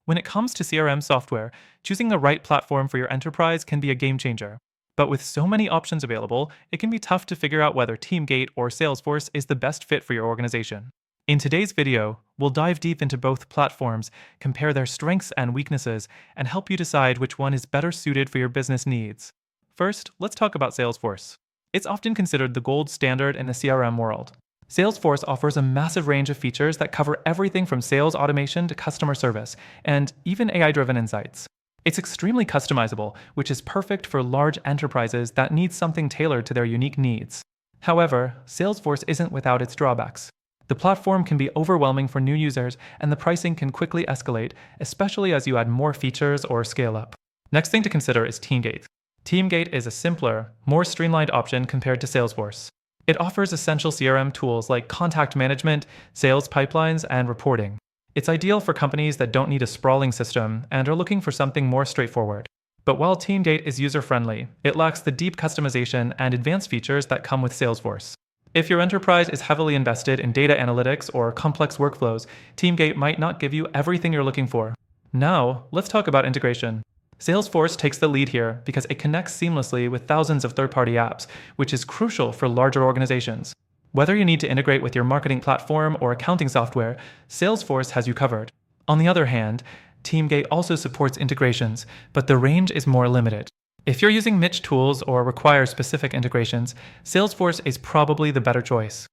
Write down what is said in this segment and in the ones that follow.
When it comes to CRM software, choosing the right platform for your enterprise can be a game changer. But with so many options available, it can be tough to figure out whether Teamgate or Salesforce is the best fit for your organization. In today's video, we'll dive deep into both platforms, compare their strengths and weaknesses, and help you decide which one is better suited for your business needs. First, let's talk about Salesforce. It's often considered the gold standard in the CRM world. Salesforce offers a massive range of features that cover everything from sales automation to customer service, and even AI-driven insights. It's extremely customizable, which is perfect for large enterprises that need something tailored to their unique needs. However, Salesforce isn't without its drawbacks. The platform can be overwhelming for new users, and the pricing can quickly escalate, especially as you add more features or scale up. Next thing to consider is Teamgate. Teamgate is a simpler, more streamlined option compared to Salesforce. It offers essential CRM tools like contact management, sales pipelines, and reporting. It's ideal for companies that don't need a sprawling system and are looking for something more straightforward. But while Teamgate is user-friendly, it lacks the deep customization and advanced features that come with Salesforce. If your enterprise is heavily invested in data analytics or complex workflows, Teamgate might not give you everything you're looking for. Now, let's talk about integration. Salesforce takes the lead here because it connects seamlessly with thousands of third-party apps, which is crucial for larger organizations. Whether you need to integrate with your marketing platform or accounting software, Salesforce has you covered. On the other hand, Teamgate also supports integrations, but the range is more limited. If you're using niche tools or require specific integrations, Salesforce is probably the better choice.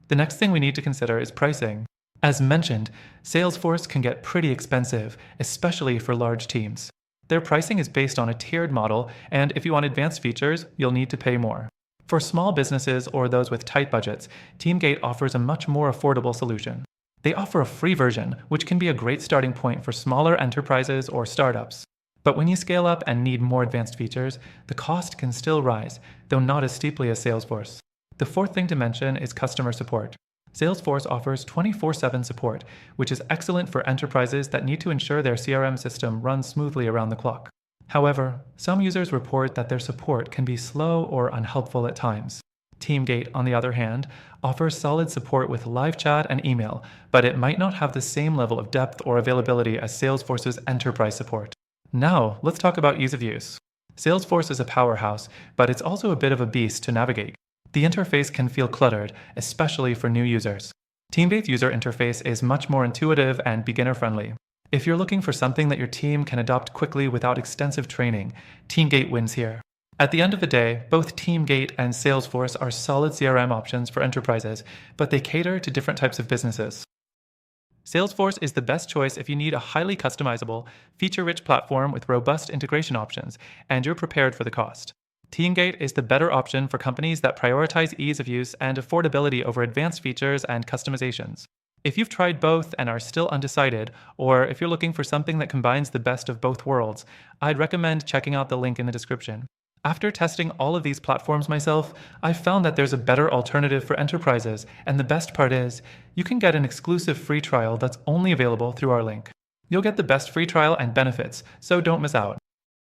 The next thing we need to consider is pricing. As mentioned, Salesforce can get pretty expensive, especially for large teams. Their pricing is based on a tiered model, and if you want advanced features, you'll need to pay more. For small businesses or those with tight budgets, Teamgate offers a much more affordable solution. They offer a free version, which can be a great starting point for smaller enterprises or startups. But when you scale up and need more advanced features, the cost can still rise, though not as steeply as Salesforce. The fourth thing to mention is customer support. Salesforce offers 24/7 support, which is excellent for enterprises that need to ensure their CRM system runs smoothly around the clock. However, some users report that their support can be slow or unhelpful at times. Teamgate, on the other hand, offers solid support with live chat and email, but it might not have the same level of depth or availability as Salesforce's enterprise support. Now, let's talk about ease of use. Salesforce is a powerhouse, but it's also a bit of a beast to navigate. The interface can feel cluttered, especially for new users. Teamgate's user interface is much more intuitive and beginner-friendly. If you're looking for something that your team can adopt quickly without extensive training, Teamgate wins here. At the end of the day, both Teamgate and Salesforce are solid CRM options for enterprises, but they cater to different types of businesses. Salesforce is the best choice if you need a highly customizable, feature-rich platform with robust integration options, and you're prepared for the cost. Teamgate is the better option for companies that prioritize ease of use and affordability over advanced features and customizations. If you've tried both and are still undecided, or if you're looking for something that combines the best of both worlds, I'd recommend checking out the link in the description. After testing all of these platforms myself, I've found that there's a better alternative for enterprises, and the best part is, you can get an exclusive free trial that's only available through our link. You'll get the best free trial and benefits, so don't miss out.